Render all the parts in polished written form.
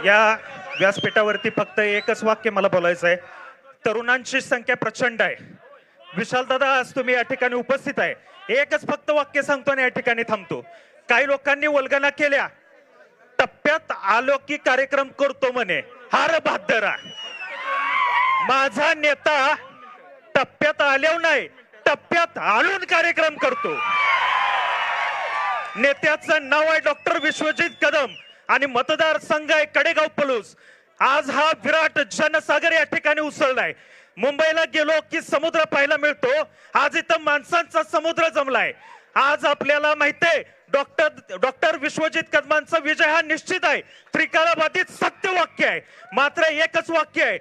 या व्यासपीठावरती फक्त एकच वाक्य मला बोलायचं आहे. तरुणांची संख्या प्रचंड आहे. विशालदादा, आज तुम्ही या ठिकाणी उपस्थित आहे. एकच फक्त वाक्य सांगतो आणि या ठिकाणी थांबतो. काही लोकांनी वल्गना केल्या, टप्प्यात आलो की कार्यक्रम करतो म्हणे. हार बहादरा, माझा नेता टप्प्यात आल्यावर नाही, टप्प्यात आणून कार्यक्रम करतो. नेत्याचं नाव आहे डॉक्टर विश्वजित कदम आणि मतदारसंघ आहे कडेगाव पलूस. आज हा विराट जनसागर या ठिकाणी उसळलाय. मुंबईला गेलो की समुद्र पाहायला मिळतो, आज इथं माणसांचा समुद्र जमलाय. आज आपल्याला माहितीये डॉक्टर विश्वजित कदमांचा विजय हा निश्चित आहे. त्रिकाळाबाधित सत्य वाक्य आहे. मात्र एकच वाक्य आहे,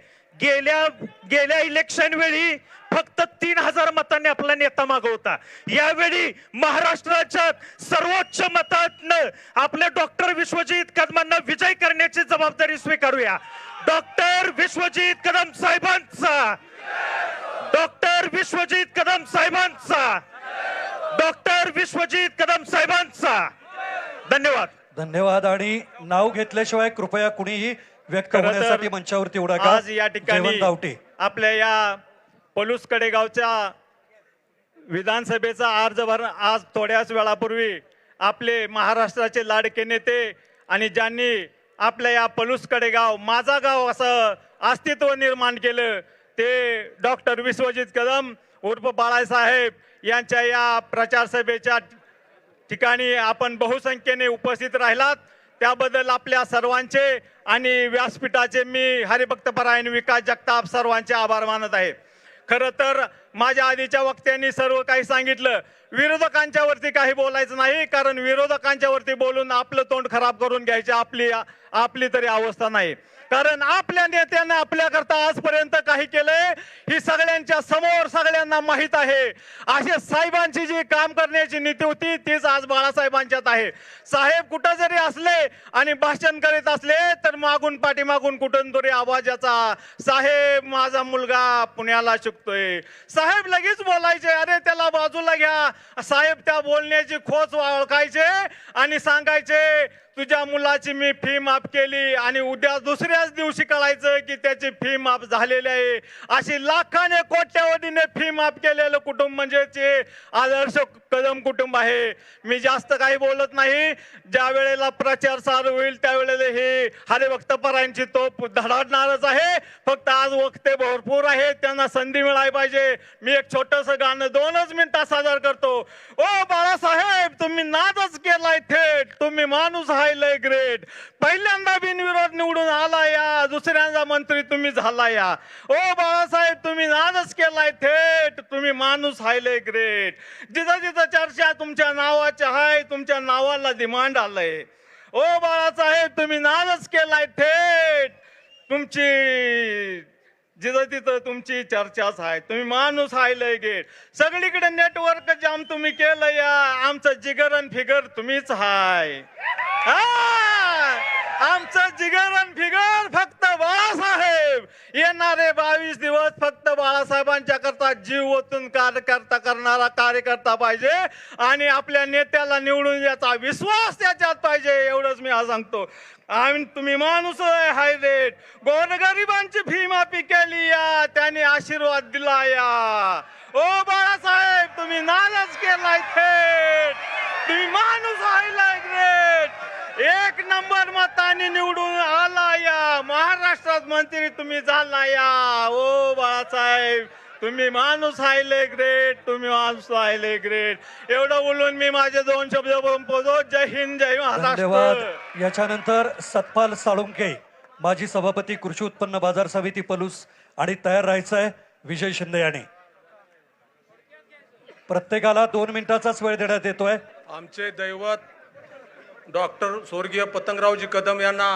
गेल्या इलेक्शन वेळी फक्त 3000 मतांनी आपला नेता मागवता. यावेळी महाराष्ट्राच्या सर्वोच्च मतातनं आपल्या डॉक्टर विश्वजित कदमांना विजय करण्याची जबाबदारी स्वीकारूया. डॉक्टर विश्वजित कदम साहेबांचा, डॉक्टर विश्वजित कदम साहेबांचा, डॉक्टर विश्वजित कदम साहेबांचा. धन्यवाद. धन्यवाद. आणि नाव घेतल्याशिवाय कृपया कुणीही व्यक्त खरं तर होण्यासाठी मंचावरती उडा का. आज या ठिकाणी जयवंत गावटे आपल्या या पलूस कडेगावच्या विधानसभेचा अर्ज आज थोड्याच वेळापूर्वी आपले महाराष्ट्राचे लाडके नेते आणि ज्यांनी आपल्या या पलूस कडेगाव माझा गाव असं अस्तित्व निर्माण केलं ते डॉक्टर विश्वजित कदम उर्फ बाळासाहेब यांच्या या प्रचार सभेच्या ठिकाणी आपण बहुसंख्येने उपस्थित राहिलात त्याबद्दल आपल्या सर्वांचे आणि व्यासपीठाचे मी हरिभक्तपरायण विकास जगताप सर्वांचे आभार मानत आहे. खरं तर माझ्या आधीच्या वक्त्यांनी सर्व काही सांगितलं. विरोधकांच्या वरती काही बोलायचं नाही, कारण विरोधकांच्या वरती बोलून आपलं तोंड खराब करून घ्यायची आपली तरी अवस्था नाही. कारण आपल्या नेत्याने आपल्याकरता आजपर्यंत काही केलंय ही सगळ्यांच्या समोर सगळ्यांना माहित आहे. असे साहेबांची जी काम करण्याची नीती होती तीच आज बाळासाहेबांच्यात आहे. साहेब कुठं जरी असले आणि भाषण करीत असले तर मागून पाठीमागून कुठून तरी आवाज याचा, साहेब माझा मुलगा पुण्याला शिकतोय. साहेब लगेच बोलायचे, अरे त्याला बाजूला घ्या. साहेब त्या बोलण्याची खोच ओळखायचे आणि सांगायचे तुझ्या मुलाची मी फी माफ केली आणि उद्या दुसऱ्याच दिवशी कळायचं की त्याची फी माफ झालेली आहे. अशी लाखाने कोट्यावधीने फी माफ केलेलं कुटुंब म्हणजे ते आदर्श कदम कुटुंब आहे. मी जास्त काही बोलत नाही. ज्या वेळेला प्रचार चालू होईल त्यावेळेला हे हरिभक्तपरायांची तोप धडाडणारच आहे. फक्त आज वक्ते भरपूर आहे, त्यांना संधी मिळाली पाहिजे. मी एक छोटस गाणं 2च मिनिटात सादर करतो. ओ बाळासाहेब, तुम्ही नादच केलाय थेट, तुम्ही माणूस लय ग्रेट. पहिल्यांदा बिनविरोध निवडून आला या, दुसऱ्यांदा मंत्री तुम्ही झाला या. ओ बाळासाहेब, तुम्ही नादच केलाय थेट, तुम्ही माणूस लय ग्रेट. जिथं जिथं चर्चा तुमच्या नावाची आहे, तुमच्या नावाला डिमांड आलंय. ओ बाळासाहेब, तुम्ही नादच केलाय थेट, तुमची जिथं तिथं तुमची चर्चाच आहे, तुम्ही माणूस लय ग्रेट. सगळीकडे नेटवर्क जाम तुम्ही केलं या, आमचं जिगर आणि फिगर तुम्हीच हाय. आमचं जिगर आणि फिगर फक्त बाळासाहेब. येणारे 22 दिवस फक्त बाळासाहेबांच्या करता जीव ओतून कार्यकर्ता करणारा कार्यकर्ता पाहिजे आणि आपल्या नेत्याला निवडून याचा विश्वास त्याच्यात पाहिजे. एवढंच मी आज सांगतो. आम्ही तुम्ही माणूस हाय रेट. गोरगरिबांची फी माफी केली या, त्याने आशीर्वाद दिला या. ओ बाळासाहेब, तुम्ही नालच केलाय थेट, तुम्ही माणूस हायलाय ग्रेट. 1 नंबर मतांनी निवडून आला या, महाराष्ट्रात मंत्री तुम्ही झाला या. ओ बाळासाहेब, तुम्ही माणूस हायले ग्रेट, तुम्ही माणूस हायले ग्रेट. एवढं बोलून मी माझे 2 शब्द बोलतो. जय हिंद, जय धन्यवाद. महाराष्ट्र. याच्यानंतर सतपाल साळुंके, माजी सभापती कृषी उत्पन्न बाजार समिती पलूस, आणि तयार राहायचं आहे विजय शिंदे यांनी. प्रत्येकाला 2 मिनिटाचाच वेळ देण्यात येतोय. आमचे दैवत डॉक्टर स्वर्गीय पतंगरावजी कदम यांना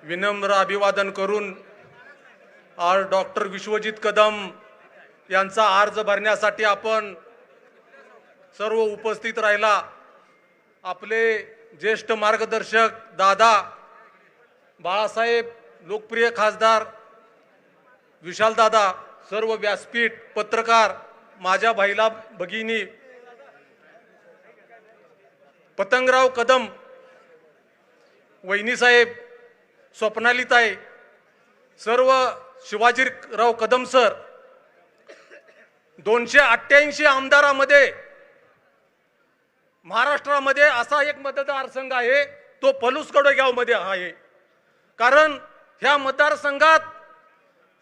विनम्र अभिवादन करून आज डॉक्टर विश्वजित कदम यांचा अर्ज भरण्यासाठी आपण सर्व उपस्थित राहिला. आपले ज्येष्ठ मार्गदर्शक दादा बाळासाहेब, लोकप्रिय खासदार विशाल दादा, सर्व व्यासपीठ, पत्रकार, माझ्या भाईला भगिनी पतंगराव कदम, वहिनी साहेब, स्वप्नालीताई, सर्व शिवाजीराव कदम सर, 288 आमदारामध्ये महाराष्ट्रामध्ये असा एक मतदारसंघ आहे तो पलूस कडेगाव मध्ये आहे. कारण ह्या मतदारसंघात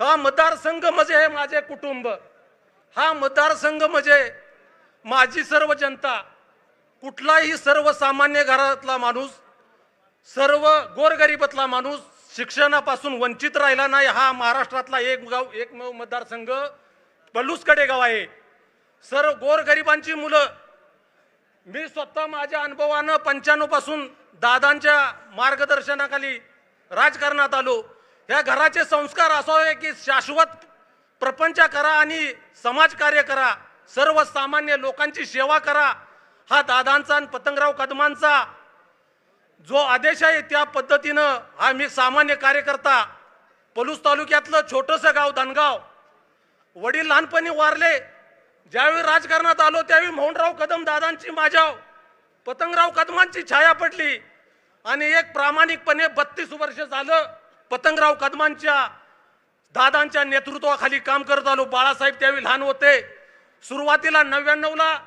हा मतदारसंघ म्हणजे हे माझे कुटुंब, हा मतदारसंघ म्हणजे माझी सर्व जनता. कुठलाही सर्वसामान्य घरातला माणूस, सर्व गोरगरिबातला माणूस शिक्षणापासून वंचित राहिला नाही. हा महाराष्ट्रातला एकमेव मतदारसंघ पलूस कडेगाव आहे. सर्व गोरगरिबांची मुलं, मी स्वतः माझ्या अनुभवानं 95 पासून दादांच्या मार्गदर्शनाखाली राजकारणात आलो. या घराचे संस्कार असावे की शाश्वत प्रपंच करा आणि समाजकार्य करा, सर्वसामान्य लोकांची सेवा करा. हा दादांचा आणि पतंगराव कदमांचा जो आदेश आहे त्या पद्धतीनं हा मी सामान्य कार्यकर्ता. पलूस तालुक्यातलं छोटंसं गाव धनगाव, वडील लहानपणी वारले. ज्यावेळी राजकारणात आलो त्यावेळी मोहनराव कदम दादांची माझ्या पतंगराव कदमांची छाया पडली आणि एक प्रामाणिकपणे 32 वर्ष झालं पतंगराव कदमांच्या दादांच्या नेतृत्वाखाली काम करत आलो. बाळासाहेब त्यावेळी लहान होते. सुरुवातीला 99ला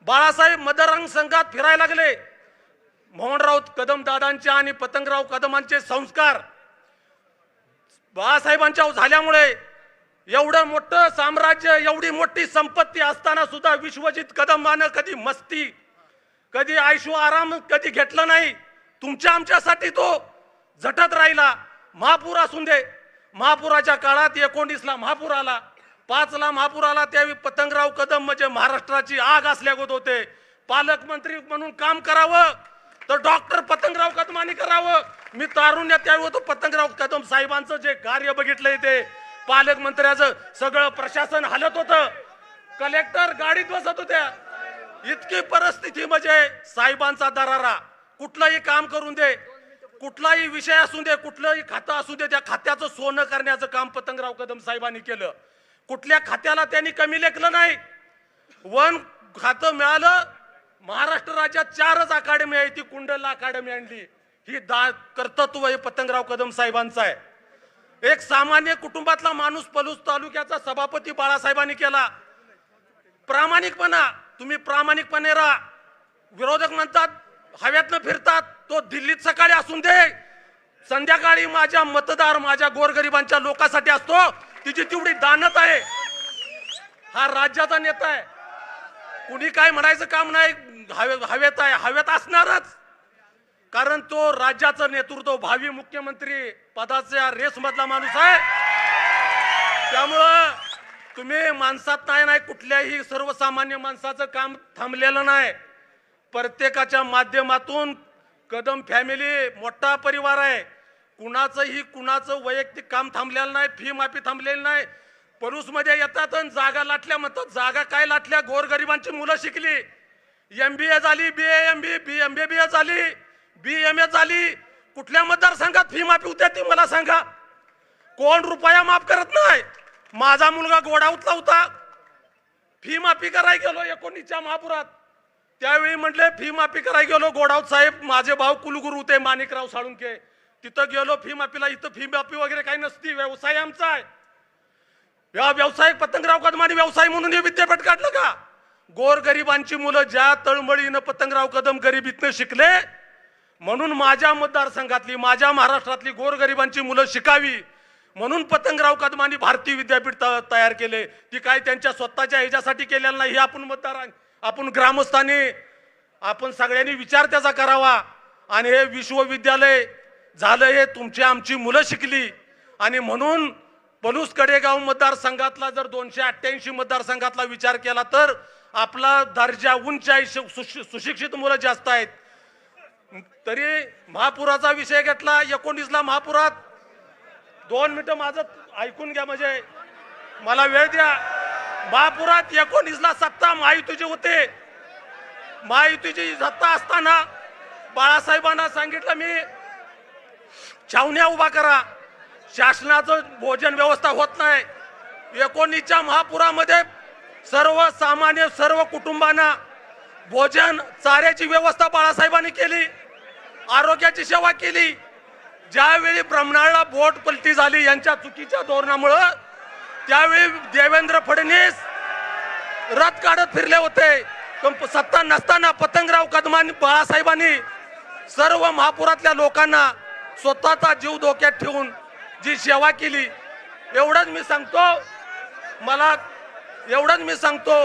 बाळासाहेब मतदारसंघ संघात फिरायला लागले. मोहनराव कदम दादांचे आणि पतंगराव कदमांचे संस्कार बाळासाहेबांच्या झाल्यामुळे एवढं मोठं साम्राज्य, एवढी मोठी संपत्ती असताना सुद्धा विश्वजित कदमानं कधी मस्ती, कधी आयशो आराम कधी घेतला नाही. तुमच्या आमच्यासाठी तो झटत राहिला. महापूर असून दे, महापुराच्या काळात 19ला महापूर आला, 5ला महापूर आला. त्यावेळी पतंगराव कदम म्हणजे महाराष्ट्राची आग असल्यागत होते. पालकमंत्री म्हणून काम करावं तर डॉक्टर पतंगराव कदमांनी करावं. मी तारुण्यात त्यावेळी होतो. पतंगराव कदम साहेबांचं जे कार्य बघितलंय ते पालकमंत्र्याचं सगळं प्रशासन हलत होतं, कलेक्टर गाडीत बसत होत्या. इतकी परिस्थिती म्हणजे साहेबांचा दरारा. कुठलंही काम करून दे, कुठलाही विषय असू दे, कुठलंही खातं असू दे, त्या खात्याचं सोनं करण्याचं काम पतंगराव कदम साहेबांनी केलं. कुठल्या खात्याला त्यांनी कमी लेखलं नाही. वन खातं मिळालं. महाराष्ट्र राज्यात 4च अकादमी आहे, ती कुंडल अकादमी आणली. ही कर्तृत्व हे पतंगराव कदम साहेबांचं आहे. एक सामान्य कुटुंबातला माणूस पलूस तालुक्याचा सभापती बाळासाहेबांनी केला. प्रामाणिकपणा, तुम्ही प्रामाणिकपणे राहा. विरोधक म्हणतात हव्यातनं फिरतात. तो दिल्लीत सकाळी असून दे, संध्याकाळी माझ्या मतदार, माझ्या गोरगरिबांच्या लोकांसाठी असतो. तिची तेवढी दानत आहे. हा राज्याचा नेता आहे. कुणी काय म्हणायचं काम नाही. हवेत आहे, हवेत असणारच. कारण तो राज्याचं नेतृत्व, भावी मुख्यमंत्री पदाच्या रेस मधला माणूस आहे. त्यामुळं तुम्ही माणसात नाही, कुठल्याही सर्वसामान्य माणसाचं काम थांबलेलं नाही. प्रत्येकाच्या माध्यमातून कदम फॅमिली मोठा परिवार आहे. कुणाचं वैयक्तिक काम थांबलेलं नाही, फी माफी थांबलेली नाही. पलूस मध्ये येतात आणि जागा लाटल्या म्हणतात. जागा काय लाटल्या? गोरगरिबांची मुलं शिकली, MBA झाली, BA MBA झाली, BMA झाली. कुठल्या मतदारसंघात फी माफी होत्या ती मला सांगा. कोण रुपया माफ करत नाही. माझा मुलगा गोडाऊतला होता, फी माफी करायला गेलो 19च्या महापुरात. त्यावेळी म्हटले फी माफी करायला गेलो. गोडाऊत साहेब माझे भाऊ कुलगुरू होते माणिकराव साळुंके. तिथं गेलो फी माफीला. इथं फी माफी वगैरे काही नसती, व्यवसाय आमचा आहे. या व्यवसाय पतंगराव कदमांनी व्यवसाय म्हणून हे विद्यापीठ काढलं का? गोरगरिबांची मुलं ज्या तळमळीनं पतंगराव कदम गरिबीतनं शिकले म्हणून माझ्या मतदारसंघातली, माझ्या महाराष्ट्रातली गोरगरिबांची मुलं शिकावी म्हणून पतंगराव कदमांनी भारतीय विद्यापीठ तयार केले. ती काय त्यांच्या स्वतःच्या ह्याच्यासाठी केलेलं नाही. हे आपण मतदार, आपण ग्रामस्थांनी, आपण सगळ्यांनी विचार त्याचा करावा. आणि हे विश्वविद्यालय झालं हे तुमची आमची मुलं शिकली. आणि म्हणून पलूस कडेगाव मतदारसंघातला जर 288 मतदारसंघातला विचार केला तर आपला दर्जा उंच आहे, सुशिक्षित मुलं जास्त आहेत. तरी महापुराचा विषय घेतला. 19ला महापुरात 2 मिनिटं माझं ऐकून घ्या, म्हणजे मला वेळ द्या. महापुरात 19ला सत्ता महायुतीची होते. महायुतीची सत्ता असताना बाळासाहेबांना सांगितलं मी छावण्या उभा करा, शासनाचं भोजन व्यवस्था होत नाही. 19च्या महापुरामध्ये सर्वसामान्य सर्व कुटुंबांना भोजन चाऱ्याची व्यवस्था बाळासाहेबांनी केली. आरोग्याची सेवा केली. ज्यावेळी ब्रह्मनाळला बोट पलटी झाली यांच्या चुकीच्या धोरणामुळं, त्यावेळी देवेंद्र फडणवीस रथ काढत फिरले होते. सत्ता नसताना पतंगराव कदमांनी, बाळासाहेबांनी सर्व महापुरातल्या लोकांना स्वतःचा जीव धोक्यात ठेवून जी सेवा केली. एवढंच मी सांगतो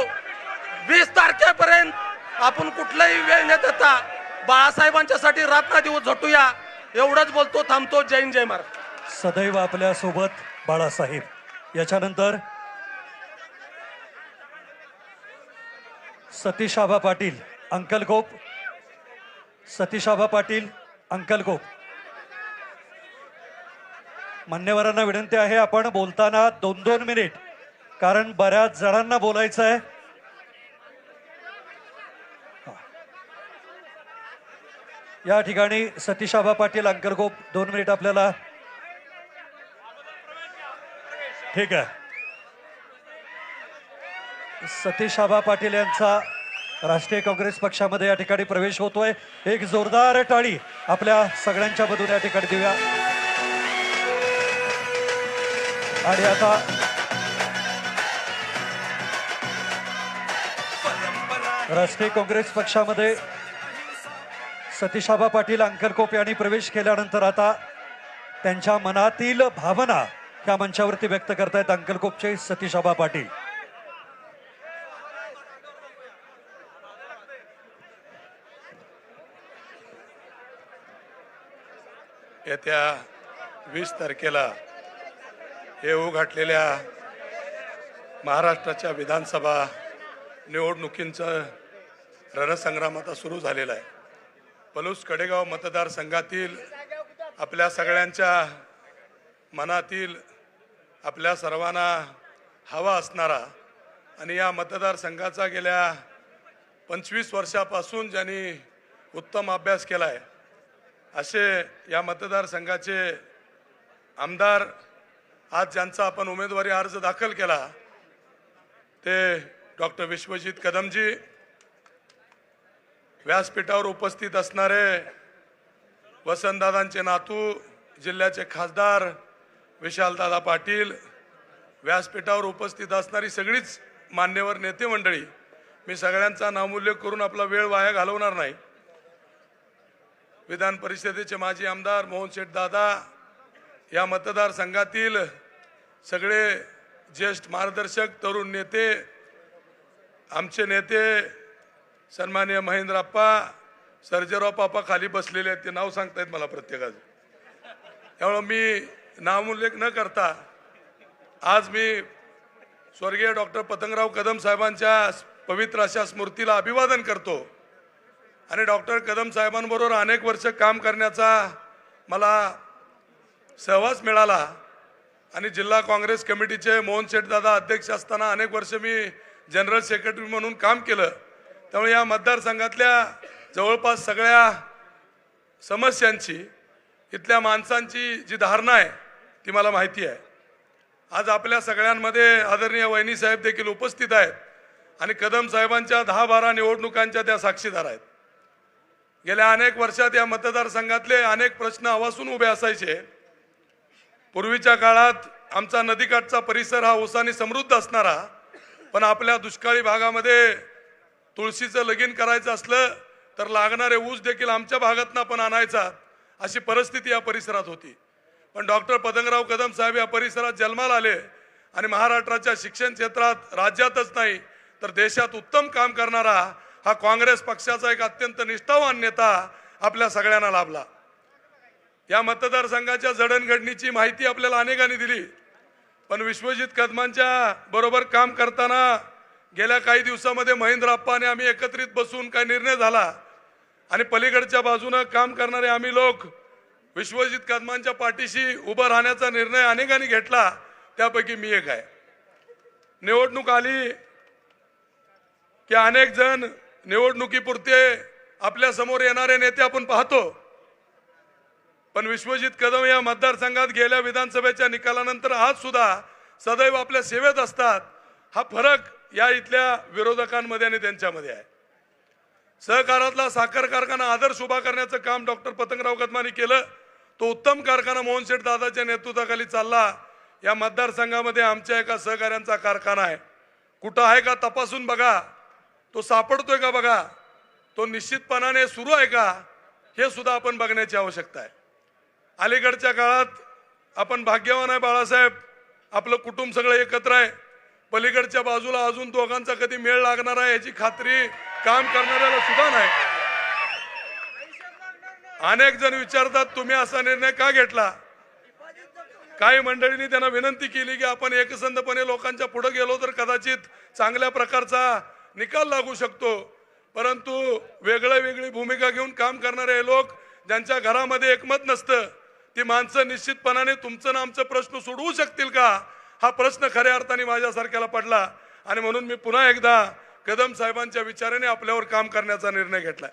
20 तारखेपर्यंत आपण कुठलाही वेळ न देता बाळासाहेबांच्यासाठी रात्र दिवस झटूया. एवढंच बोलतो, थांबतो. जय हिंद, जय महाराष्ट्र. सदैव आपल्या सोबत बाळासाहेब. याच्यानंतर सतीश आबा पाटील अंकलकोप. सतीश आबा पाटील अंकलकोप. मान्यवरांना विनंती आहे, आपण बोलताना 2-2 मिनिट, कारण बऱ्याच जणांना बोलायचं आहे. या ठिकाणी सतीश आबा पाटील अंकलकोप 2 मिनिट आपल्याला. ठीक आहे. सतीश आबा पाटील यांचा राष्ट्रीय काँग्रेस पक्षामध्ये या ठिकाणी प्रवेश होतोय. एक जोरदार टाळी आपल्या सगळ्यांच्या मधून या ठिकाणी देऊया. आणि आता राष्ट्रीय काँग्रेस पक्षामध्ये सतीश आबा पाटील अंकलकोप यांनी प्रवेश केल्यानंतर आता त्यांच्या मनातील भावना ह्या मंचावरती व्यक्त करतायत अंकलकोपचे सतीश आबा पाटील. येत्या 20 तारखेला येऊ घातलेल्या महाराष्ट्राच्या विधानसभा निवडणुकींचं रणसंग्राम आता सुरू झालेला आहे. पलूस कडेगाव मतदारसंघातील आपल्या सगळ्यांच्या मनातील, आपल्या सर्वांना हवा असणारा आणि या मतदारसंघाचा गेल्या 25 वर्षापासून ज्यांनी उत्तम अभ्यास केला आहे असे या मतदारसंघाचे आमदार, आज ज्यांचा आपण उमेदवारी अर्ज दाखल केला ते डॉक्टर विश्वजित कदमजी, व्यासपीठावर उपस्थित असणारे वसंतदादांचे नातू जिल्ह्याचे खासदार विशालदादा पाटील, व्यासपीठावर उपस्थित असणारी सगळीच मान्यवर नेते मंडळी, मी सगळ्यांचा नामोल्लेख करून आपला वेळ वाया घालवणार नाही. विधान परिषदेचे माजी आमदार मोहन शेठ दादा, या मतदारसंघातील सगळे ज्येष्ठ मार्गदर्शक, तरुण नेते, आमचे नेते सन्माननीय महेंद्रप्पा, सर्जेराव पापा खाली बसलेले आहेत, ते नाव सांगतायत मला प्रत्येकाचं. त्यामुळे मी नामोल्लेख न करता आज मी स्वर्गीय डॉक्टर पतंगराव कदम साहेबांच्या पवित्र अशा स्मृतीला अभिवादन करतो. आणि डॉक्टर कदम साहेबांबरोबर अनेक वर्ष काम करण्याचा मला सहवास मिळाला. आणि जिल्हा काँग्रेस कमिटीचे मोहन शेठ दादा अध्यक्ष असताना अनेक वर्ष मी जनरल सेक्रेटरी म्हणून काम केलं. त्यामुळे या मतदारसंघातल्या जवळपास सगळ्या समस्यांची, इथल्या माणसांची जी धारणा आहे ती मला माहिती आहे. आज आपल्या सगळ्यांमध्ये आदरणीय वहिनी साहेब देखील उपस्थित आहेत आणि कदम साहेबांच्या 10-12 निवडणुकांच्या त्या साक्षीदार आहेत. गेल्या अनेक वर्षात या मतदारसंघातले अनेक प्रश्न आवासून उभे असायचे. पूर्वीच्या काळात आमचा नदीकाठचा परिसर हा ऊसाने समृद्ध असणारा, पण आपल्या दुष्काळी भागामध्ये तुळशीचं लगीन करायचं असलं तर लागणारे ऊस देखील आमच्या भागातनं पण आणायचा, अशी परिस्थिती या परिसरात होती. पण डॉक्टर पतंगराव कदम साहेब या परिसरात जन्माला आले आणि महाराष्ट्राच्या शिक्षण क्षेत्रात राज्यातच नाही तर देशात उत्तम काम करणारा हा काँग्रेस पक्षाचा एक अत्यंत निष्ठावान नेता आपल्या सगळ्यांना लाभला. या मतदारसंघाच्या जडणघडणीची माहिती आपल्याला अनेकांनी दिली, पण विश्वजित कदमांच्या बरोबर काम करताना गेल्या काही दिवसामध्ये महेंद्रप्पा आणि आम्ही एकत्रित बसून काही निर्णय झाला आणि पलीकडच्या बाजूने काम करणारे आम्ही लोक विश्वजित कदमांच्या पाठीशी उभं राहण्याचा निर्णय अनेकांनी घेतला, त्यापैकी मी एक आहे. निवडणूक आली की अनेक जण निवडणुकीपुरते आपल्या समोर येणारे नेते आपण पाहतो, पण विश्वजित कदम या मतदारसंघात गेल्या विधानसभेच्या निकालानंतर आज सुद्धा सदैव आपल्या सेवेत असतात. हा फरक या इथल्या विरोधकांमध्ये आणि त्यांच्यामध्ये आहे. सहकारातला साखर कारखाना आदर्श उभा करण्याचं काम डॉक्टर पतंगराव कदमांनी केलं. तो उत्तम कारखाना मोहन शेठ दादाच्या नेतृत्वाखाली चालला. या मतदारसंघामध्ये आमच्या एका सहकाऱ्यांचा कारखाना आहे. कुठं आहे का तपासून बघा, तो सापडतोय का बघा, तो निश्चितपणाने सुरू आहे का हे सुद्धा आपण बघण्याची आवश्यकता आहे. अलीकडच्या काळात आपण भाग्यवान आहे बाळासाहेब, आपलं कुटुंब सगळं एकत्र आहे. पलीकडच्या बाजूला अजून दोघांचा कधी मेळ लागणार आहे याची खात्री काम करणाऱ्याला सुद्धा नाही. अनेक जण विचारतात तुम्ही असा निर्णय का घेतला. काही मंडळींनी त्यांना विनंती केली की आपण एकसंधपणे लोकांच्या पुढे गेलो तर कदाचित चांगल्या प्रकारचा निकाल लागू शकतो. परंतु वेगळी भूमिका घेऊन काम करणारे हे लोक, ज्यांच्या घरामध्ये एकमत नसतं, ती माणसं निश्चितपणाने तुमचं ना आमचं प्रश्न सोडवू शकतील का, हा प्रश्न खऱ्या अर्थाने माझ्यासारख्याला पडला. आणि म्हणून मी पुन्हा एकदा कदम साहेबांच्या विचाराने आपल्यावर काम करण्याचा निर्णय घेतलाय.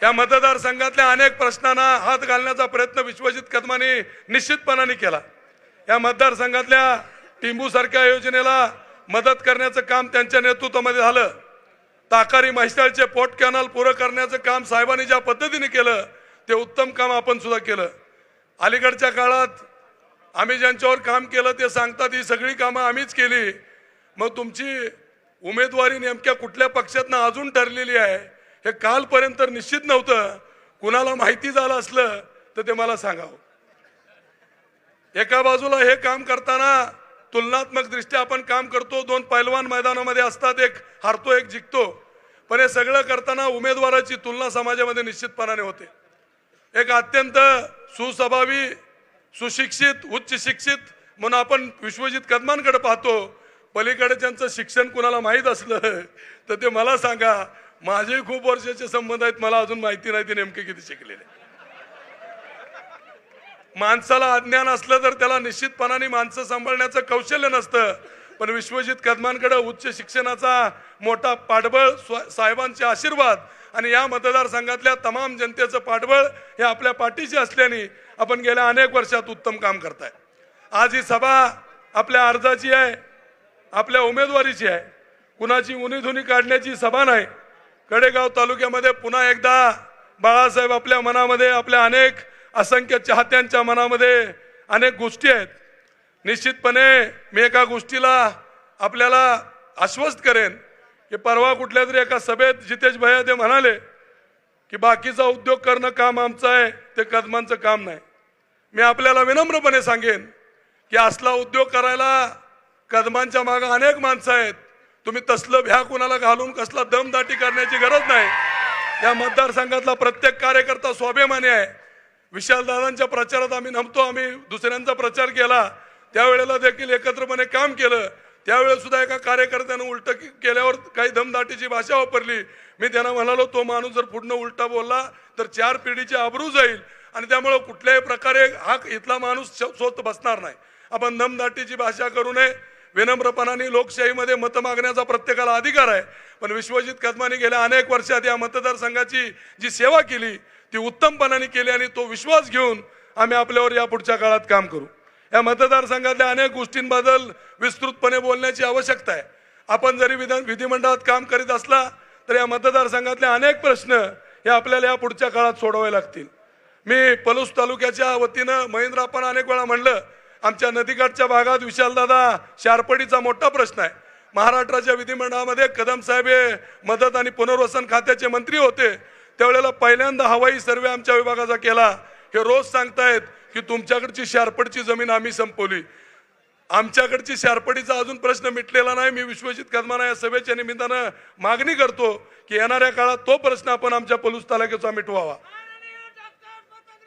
या मतदारसंघातल्या अनेक प्रश्नांना हात घालण्याचा प्रयत्न विश्वजित कदमांनी निश्चितपणाने केला. या मतदारसंघातल्या टिंबू सारख्या योजनेला मदत करण्याचं काम त्यांच्या नेतृत्वामध्ये झालं. ताकारी म्हैसाळचे पोर्ट कॅनल पुरं करण्याचं काम साहेबांनी ज्या पद्धतीने केलं ते उत्तम काम आपण सुद्धा केलं. अलीकडच्या काळात आम्ही ज्यांच्यावर काम केलं ते सांगतात ही सगळी कामं आम्हीच केली. मग तुमची उमेदवारी नेमक्या कुठल्या पक्षातनं अजून ठरलेली आहे हे कालपर्यंत निश्चित नव्हतं. कुणाला माहिती झालं असलं तर ते मला सांगावं. एका बाजूला हे काम करताना तुलनात्मक दृष्ट्या आपण काम करतो. दोन पैलवान मैदानामध्ये असतात, एक हारतो एक जिंकतो. पण हे सगळं करताना उमेदवाराची तुलना समाजामध्ये निश्चितपणाने होते. एक अत्यंत सुस्वभावी, सुशिक्षित, उच्च शिक्षित म्हणून आपण विश्वजित कदमांकडे पाहतो. पलीकडे ज्यांचं शिक्षण कुणाला माहीत असलं तर ते मला सांगा. माझे खूप वर्षाचे संबंध आहेत, मला अजून माहिती नाही ते नेमके किती शिकलेले. माणसाला अज्ञान असलं तर त्याला निश्चितपणाने माणसं सांभाळण्याचं कौशल्य नसतं. पण विश्वजित कदमांकडे उच्च शिक्षणाचा मोठा पाठबळ, साहेबांचे आशीर्वाद आणि या मतदारसंघातल्या तमाम जनतेचं पाठबळ हे आपल्या पाठीशी असल्याने आपण गेल्या अनेक वर्षात उत्तम काम करताय. आज ही सभा आपल्या अर्जाची आहे, आपल्या उमेदवारीची आहे. कुणाची उनीधुनी काढण्याची सभा नाही. कडेगाव तालुक्यामध्ये पुन्हा एकदा बाळासाहेब आपल्या मनामध्ये, आपल्या अनेक असंख्य चाहत्यांच्या मनामध्ये अनेक गोष्टी आहेत. निश्चितपणे मी एका गोष्टीला आपल्याला आश्वस्त करेन की परवा कुठल्या तरी एका सभेत जितेश भैया ते म्हणाले की बाकीचा उद्योग करणं काम आमचं आहे, ते कदमांचं काम नाही. मी आपल्याला विनम्रपणे सांगेन की असला उद्योग करायला कदमांच्या मागे अनेक माणसं आहेत. तुम्ही तसलं भ्या कुणाला घालून कसला दमदाटी करण्याची गरज नाही. या मतदारसंघातला प्रत्येक कार्यकर्ता स्वाभिमानी आहे. विशालदादांच्या प्रचारात आम्ही नमतो, आम्ही दुसऱ्यांचा प्रचार केला, त्यावेळेला देखील एकत्रपणे काम केलं. त्यावेळेस सुद्धा एका कार्यकर्त्यानं उलट केल्यावर काही दमदाटीची भाषा वापरली. मी त्यांना म्हणालो तो माणूस जर पुढनं उलटा बोलला तर 4 पिढीची आबरू जाईल आणि त्यामुळे कुठल्याही प्रकारे हा इथला माणूस स्वत बसणार नाही. आपण दमदाटीची भाषा करू नये. विनम्रपणाने लोकशाहीमध्ये मत मागण्याचा प्रत्येकाला अधिकार आहे. पण विश्वजित कदमांनी गेल्या अनेक वर्षात या मतदारसंघाची जी सेवा केली ती उत्तमपणाने केली आणि तो विश्वास घेऊन आम्ही आपल्यावर या पुढच्या काळात काम करू. या मतदारसंघातल्या अनेक गोष्टींबद्दल विस्तृतपणे बोलण्याची आवश्यकता आहे. आपण जरी विधिमंडळात काम करीत असला तर या मतदारसंघातले अनेक प्रश्न हे आपल्याला या पुढच्या काळात सोडवावे लागतील. मी पलूस तालुक्याच्या वतीनं महेंद्र आपण अनेक वेळा म्हणलं, आमच्या नदीकाठच्या भागात विशालदादा शारपडीचा मोठा प्रश्न आहे. महाराष्ट्राच्या विधिमंडळामध्ये कदम साहेब हे मदत आणि पुनर्वसन खात्याचे मंत्री होते. त्यावेळेला पहिल्यांदा हवाई सर्वे आमच्या विभागाचा केला. हे रोज सांगतायत की तुमच्याकडची शारपडची जमीन आम्ही संपवली. आमच्याकडची शारपडीचा अजून प्रश्न मिटलेला नाही. मी विश्वजित कदमांना या सभेच्या निमित्तानं मागणी करतो की येणाऱ्या काळात तो प्रश्न आपण आमच्या पलूस तालुक्याचा मिटवावा.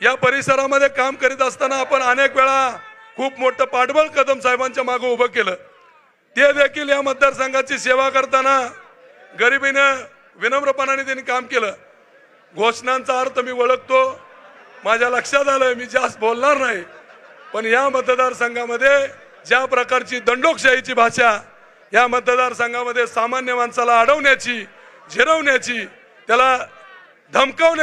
या परिसरामध्ये काम करीत असताना आपण अनेक वेळा खूप मोठं पाठबळ कदम साहेबांच्या मागे उभं केलं. ते देखील या मतदारसंघाची सेवा करताना गरिबीनं विनम्रपणाने त्यांनी काम केलं. घोषणांचा अर्थ मी ओळखतो, माझ्या लक्षात आलं, मी जास्त बोलणार नाही. पण या मतदारसंघामध्ये ज्या प्रकारची दंडोकशाहीची भाषा या मतदारसंघामध्ये सामान्य माणसाला अडवण्याची, झिरवण्याची, त्याला धमकावण्याची